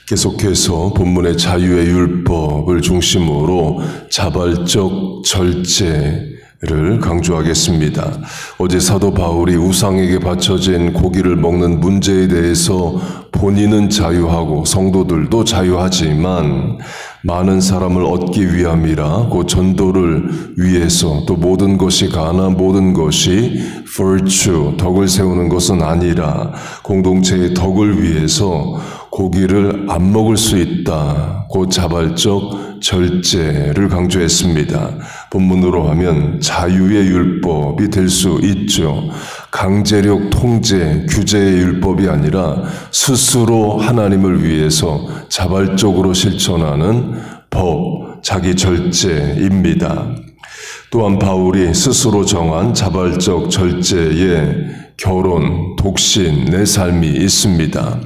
계속해서 본문의 자유의 율법을 중심으로 자발적 절제를 강조하겠습니다. 어제 사도 바울이 우상에게 바쳐진 고기를 먹는 문제에 대해서 본인은 자유하고 성도들도 자유하지만 많은 사람을 얻기 위함이라 그 전도를 위해서 또 모든 것이 가나 모든 것이 virtue, 덕을 세우는 것은 아니라 공동체의 덕을 위해서 고기를 안 먹을 수 있다. 그 자발적 절제를 강조했습니다. 본문으로 하면 자유의 율법이 될 수 있죠. 강제력 통제, 규제의 율법이 아니라 스스로 하나님을 위해서 자발적으로 실천하는 법, 자기 절제입니다. 또한 바울이 스스로 정한 자발적 절제에 결혼, 독신의 삶이 있습니다.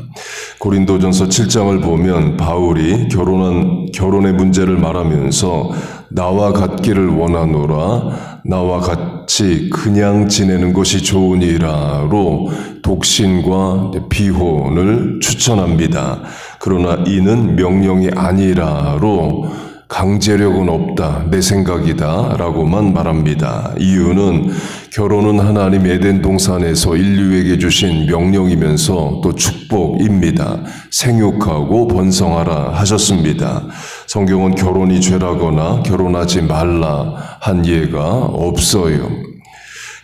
고린도전서 7장을 보면 바울이 결혼의 문제를 말하면서 나와 같기를 원하노라, 나와 같이 그냥 지내는 것이 좋으니라로 독신과 비혼을 추천합니다. 그러나 이는 명령이 아니라로 강제력은 없다, 내 생각이다 라고만 말합니다. 이유는 결혼은 하나님 에덴 동산에서 인류에게 주신 명령이면서 또 축복입니다. 생육하고 번성하라 하셨습니다. 성경은 결혼이 죄라거나 결혼하지 말라 한 예가 없어요.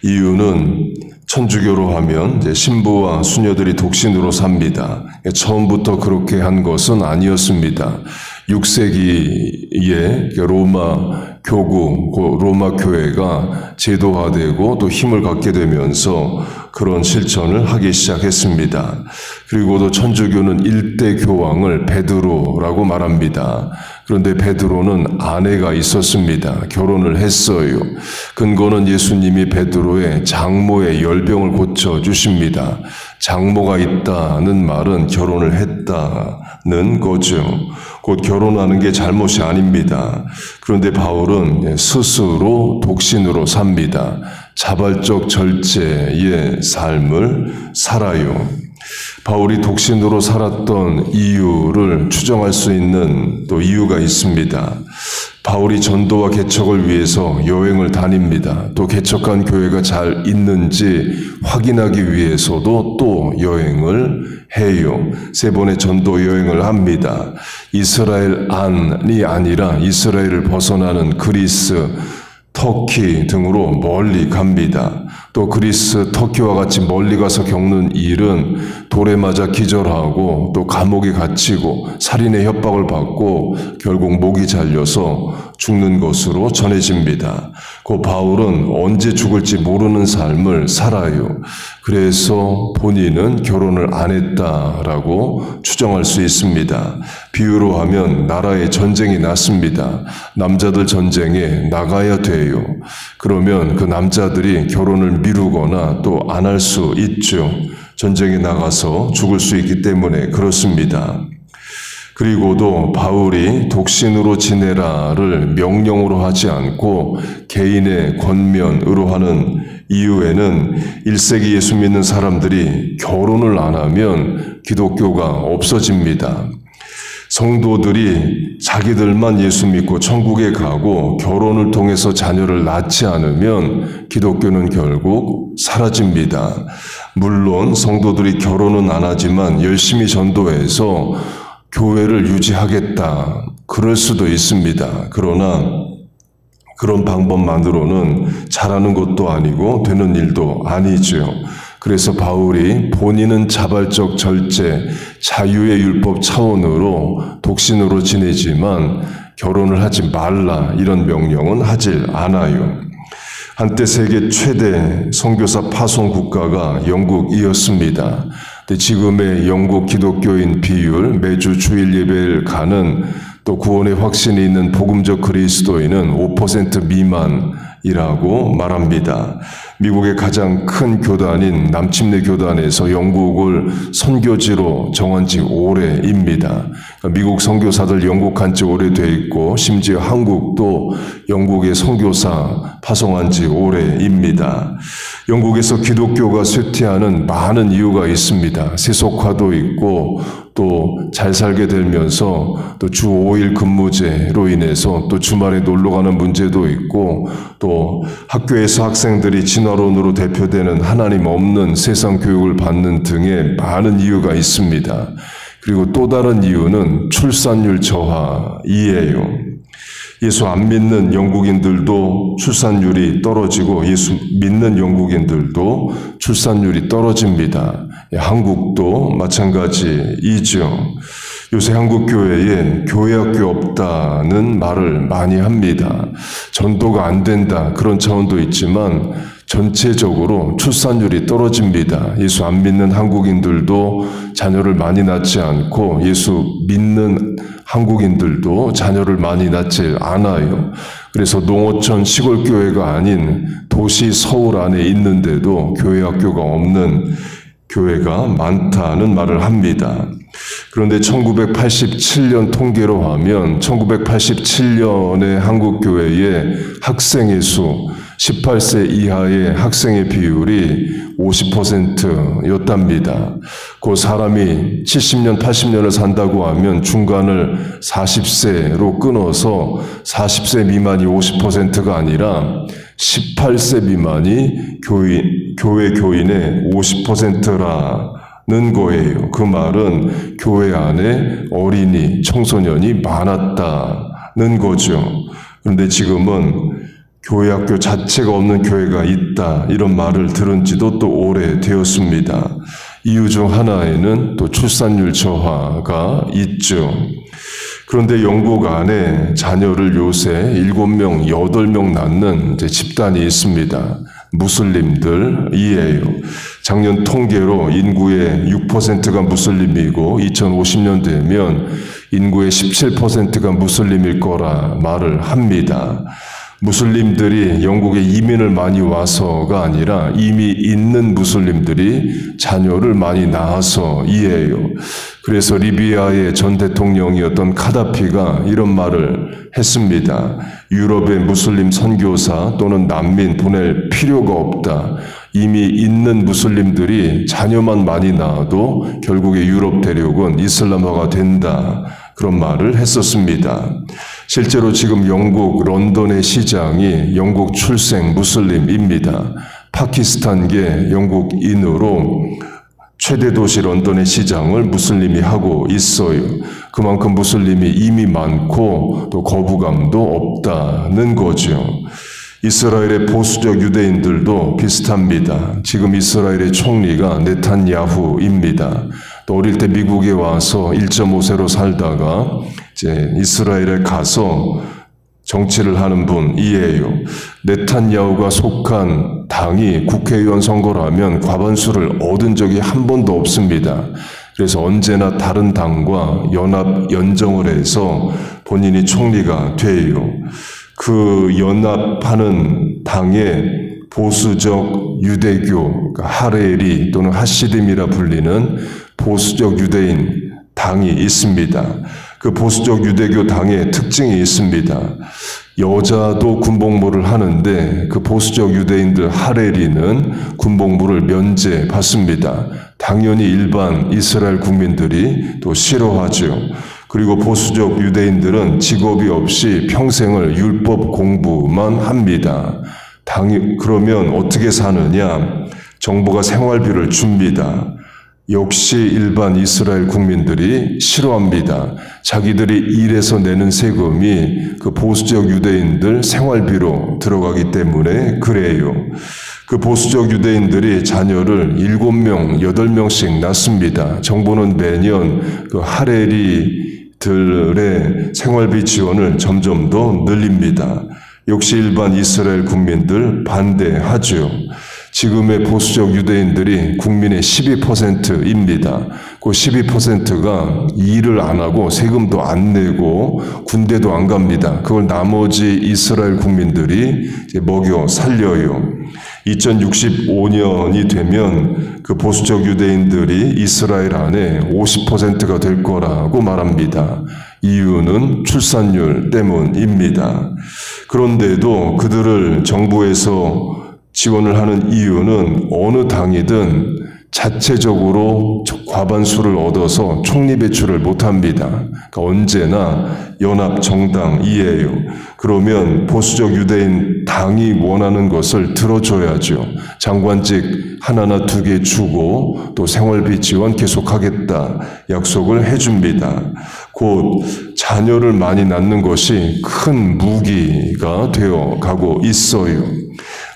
이유는 천주교로 하면 이제 신부와 수녀들이 독신으로 삽니다. 처음부터 그렇게 한 것은 아니었습니다. 6세기에 로마 교구, 로마 교회가 제도화되고 또 힘을 갖게 되면서 그런 실천을 하기 시작했습니다. 그리고도 천주교는 일대 교황을 베드로라고 말합니다. 그런데 베드로는 아내가 있었습니다. 결혼을 했어요. 근거는 예수님이 베드로의 장모의 열병을 고쳐주십니다. 장모가 있다는 말은 결혼을 했다는 거죠. 곧 결혼하는 게 잘못이 아닙니다. 그런데 바울은 스스로 독신으로 삽니다. 자발적 절제의 삶을 살아요. 바울이 독신으로 살았던 이유를 추정할 수 있는 또 이유가 있습니다. 바울이 전도와 개척을 위해서 여행을 다닙니다. 또 개척한 교회가 잘 있는지 확인하기 위해서도 또 여행을 해요. 3번의 전도 여행을 합니다. 이스라엘 안이 아니라 이스라엘을 벗어나는 그리스, 터키 등으로 멀리 갑니다. 또 그리스, 터키와 같이 멀리 가서 겪는 일은 돌에 맞아 기절하고 또 감옥에 갇히고 살인의 협박을 받고 결국 목이 잘려서 죽는 것으로 전해집니다. 그 바울은 언제 죽을지 모르는 삶을 살아요. 그래서 본인은 결혼을 안 했다라고 추정할 수 있습니다. 비유로 하면 나라에 전쟁이 났습니다. 남자들 전쟁에 나가야 돼요. 그러면 그 남자들이 결혼을 미루거나 또 안 할 수 있죠. 전쟁에 나가서 죽을 수 있기 때문에 그렇습니다. 그리고도 바울이 독신으로 지내라를 명령으로 하지 않고 개인의 권면으로 하는 이유에는 1세기 예수 믿는 사람들이 결혼을 안 하면 기독교가 없어집니다. 성도들이 자기들만 예수 믿고 천국에 가고 결혼을 통해서 자녀를 낳지 않으면 기독교는 결국 사라집니다. 물론 성도들이 결혼은 안 하지만 열심히 전도해서 교회를 유지하겠다. 그럴 수도 있습니다. 그러나 그런 방법만으로는 잘하는 것도 아니고 되는 일도 아니죠. 그래서 바울이 본인은 자발적 절제, 자유의 율법 차원으로 독신으로 지내지만 결혼을 하지 말라 이런 명령은 하질 않아요. 한때 세계 최대 선교사 파송 국가가 영국이었습니다. 근데 지금의 영국 기독교인 비율, 매주 주일 예배를 가는 또 구원의 확신이 있는 복음적 그리스도인은 5% 미만이 이라고 말합니다. 미국의 가장 큰 교단인 남침내 교단에서 영국을 선교지로 정한 지 오래입니다. 미국 선교사들 영국한 지 오래돼 있고 심지어 한국도 영국의 선교사 파송한 지 오래입니다. 영국에서 기독교가 쇠퇴하는 많은 이유가 있습니다. 세속화도 있고 또 잘 살게 되면서 또 주 5일 근무제로 인해서 또 주말에 놀러 가는 문제도 있고 또 학교에서 학생들이 진화론으로 대표되는 하나님 없는 세상 교육을 받는 등의 많은 이유가 있습니다. 그리고 또 다른 이유는 출산율 저하이에요. 예수 안 믿는 영국인들도 출산율이 떨어지고 예수 믿는 영국인들도 출산율이 떨어집니다. 한국도 마찬가지이죠. 요새 한국 교회에 교회학교 없다는 말을 많이 합니다. 전도가 안 된다 그런 차원도 있지만 전체적으로 출산율이 떨어집니다. 예수 안 믿는 한국인들도 자녀를 많이 낳지 않고 예수 믿는 한국인들도 자녀를 많이 낳지 않아요. 그래서 농어촌 시골교회가 아닌 도시 서울 안에 있는데도 교회학교가 없는 교회가 많다는 말을 합니다. 그런데 1987년 통계로 하면 1987년의 한국교회의 학생의 수 18세 이하의 학생의 비율이 50%였답니다. 그 사람이 70년, 80년을 산다고 하면 중간을 40세로 끊어서 40세 미만이 50%가 아니라 18세 미만이 교회 교인의 50%라는 거예요. 그 말은 교회 안에 어린이, 청소년이 많았다는 거죠. 그런데 지금은 교회학교 자체가 없는 교회가 있다 이런 말을 들은 지도 또 오래되었습니다. 이유 중 하나에는 또 출산율 저하가 있죠. 그런데 영국 안에 자녀를 요새 7명, 8명 낳는 집단이 있습니다. 무슬림들이에요. 작년 통계로 인구의 6%가 무슬림이고 2050년 되면 인구의 17%가 무슬림일 거라 말을 합니다. 무슬림들이 영국에 이민을 많이 와서가 아니라 이미 있는 무슬림들이 자녀를 많이 낳아서이에요. 그래서 리비아의 전 대통령이었던 카다피가 이런 말을 했습니다. 유럽의 무슬림 선교사 또는 난민 보낼 필요가 없다. 이미 있는 무슬림들이 자녀만 많이 낳아도 결국에 유럽 대륙은 이슬람화가 된다. 그런 말을 했었습니다. 실제로 지금 영국 런던의 시장이 영국 출생 무슬림입니다. 파키스탄계 영국인으로 최대 도시 런던의 시장을 무슬림이 하고 있어요. 그만큼 무슬림이 이미 많고 또 거부감도 없다는 거죠. 이스라엘의 보수적 유대인들도 비슷합니다. 지금 이스라엘의 총리가 네탄야후입니다. 또 어릴 때 미국에 와서 1.5세로 살다가 이제 이스라엘에 가서 정치를 하는 분이에요. 네탄야후가 속한 당이 국회의원 선거를 하면 과반수를 얻은 적이 한 번도 없습니다. 그래서 언제나 다른 당과 연합 연정을 해서 본인이 총리가 돼요. 그 연합하는 당의 보수적 유대교, 하레리 또는 하시딤이라 불리는 보수적 유대인 당이 있습니다. 그 보수적 유대교 당의 특징이 있습니다. 여자도 군복무를 하는데 그 보수적 유대인들 하레리는 군복무를 면제받습니다. 당연히 일반 이스라엘 국민들이 또 싫어하죠. 그리고 보수적 유대인들은 직업이 없이 평생을 율법 공부만 합니다. 그러면 어떻게 사느냐? 정부가 생활비를 줍니다. 역시 일반 이스라엘 국민들이 싫어합니다. 자기들이 일해서 내는 세금이 그 보수적 유대인들 생활비로 들어가기 때문에 그래요. 그 보수적 유대인들이 자녀를 7명, 8명씩 낳습니다. 정부는 매년 그 하레리들의 생활비 지원을 점점 더 늘립니다. 역시 일반 이스라엘 국민들 반대하죠. 지금의 보수적 유대인들이 국민의 12%입니다. 그 12%가 일을 안 하고 세금도 안 내고 군대도 안 갑니다. 그걸 나머지 이스라엘 국민들이 이제 먹여 살려요. 2065년이 되면 그 보수적 유대인들이 이스라엘 안에 50%가 될 거라고 말합니다. 이유는 출산율 때문입니다. 그런데도 그들을 정부에서 지원을 하는 이유는 어느 당이든 자체적으로 과반수를 얻어서 총리 배출을 못합니다. 그러니까 언제나 연합 정당이에요. 그러면 보수적 유대인 당이 원하는 것을 들어줘야죠. 장관직 하나나 두 개 주고 또 생활비 지원 계속하겠다 약속을 해줍니다. 곧 자녀를 많이 낳는 것이 큰 무기가 되어 가고 있어요.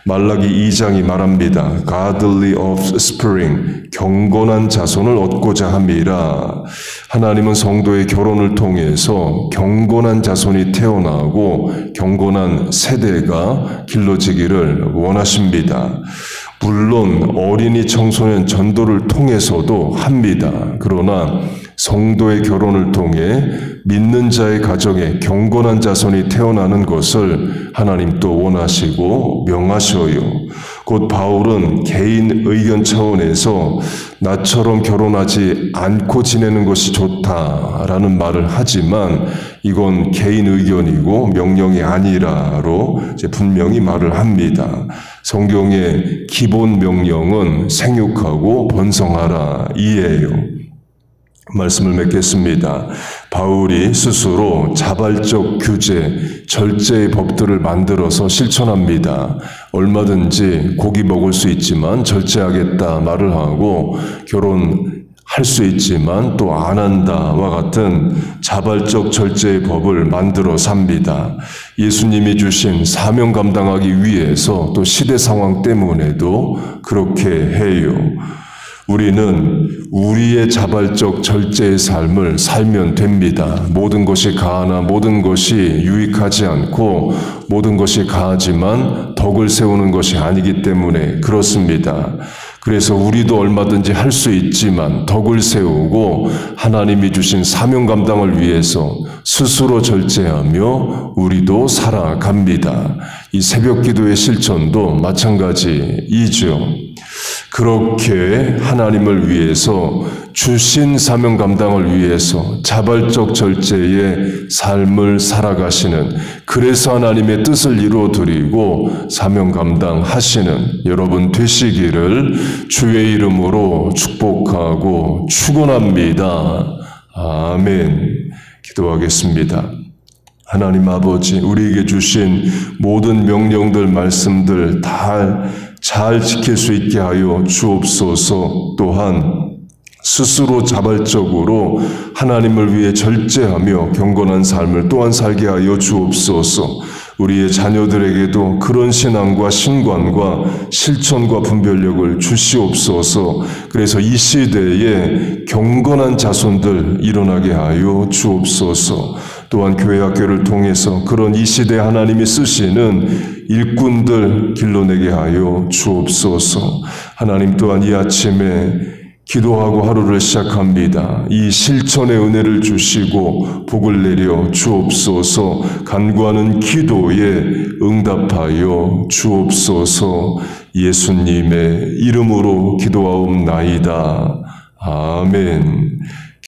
말라기 2장이 말합니다. Godly offspring, 경건한 자손을 얻고자 함이라. 하나님은 성도의 결혼을 통해서 경건한 자손이 태어나고 경건한 세대가 길러지기를 원하십니다. 물론 어린이 청소년 전도를 통해서도 합니다. 그러나 성도의 결혼을 통해 믿는 자의 가정에 경건한 자손이 태어나는 것을 하나님도 원하시고 명하셔요. 곧 바울은 개인 의견 차원에서 나처럼 결혼하지 않고 지내는 것이 좋다라는 말을 하지만 이건 개인 의견이고 명령이 아니라로 이제 분명히 말을 합니다. 성경의 기본 명령은 생육하고 번성하라 이에요. 말씀을 맺겠습니다. 바울이 스스로 자발적 규제, 절제의 법들을 만들어서 실천합니다. 얼마든지 고기 먹을 수 있지만 절제하겠다 말을 하고 결혼할 수 있지만 또 안 한다와 같은 자발적 절제의 법을 만들어 삽니다. 예수님이 주신 사명 감당하기 위해서 또 시대 상황 때문에도 그렇게 해요. 우리는 우리의 자발적 절제의 삶을 살면 됩니다. 모든 것이 가하나 모든 것이 유익하지 않고 모든 것이 가하지만 덕을 세우는 것이 아니기 때문에 그렇습니다. 그래서 우리도 얼마든지 할 수 있지만 덕을 세우고 하나님이 주신 사명 감당을 위해서 스스로 절제하며 우리도 살아갑니다. 이 새벽 기도의 실천도 마찬가지이죠. 그렇게 하나님을 위해서 주신 사명 감당을 위해서 자발적 절제의 삶을 살아가시는, 그래서 하나님의 뜻을 이루어드리고 사명 감당하시는 여러분 되시기를 주의 이름으로 축복하고 축원합니다. 아멘. 기도하겠습니다. 하나님 아버지, 우리에게 주신 모든 명령들, 말씀들 다 잘 지킬 수 있게 하여 주옵소서. 또한 스스로 자발적으로 하나님을 위해 절제하며 경건한 삶을 또한 살게 하여 주옵소서. 우리의 자녀들에게도 그런 신앙과 신관과 실천과 분별력을 주시옵소서. 그래서 이 시대에 경건한 자손들 일어나게 하여 주옵소서. 또한 교회 학교를 통해서 그런 이 시대에 하나님이 쓰시는 일꾼들 길러내게 하여 주옵소서. 하나님 또한 이 아침에 기도하고 하루를 시작합니다. 이 실천의 은혜를 주시고 복을 내려 주옵소서. 간구하는 기도에 응답하여 주옵소서. 예수님의 이름으로 기도하옵나이다. 아멘.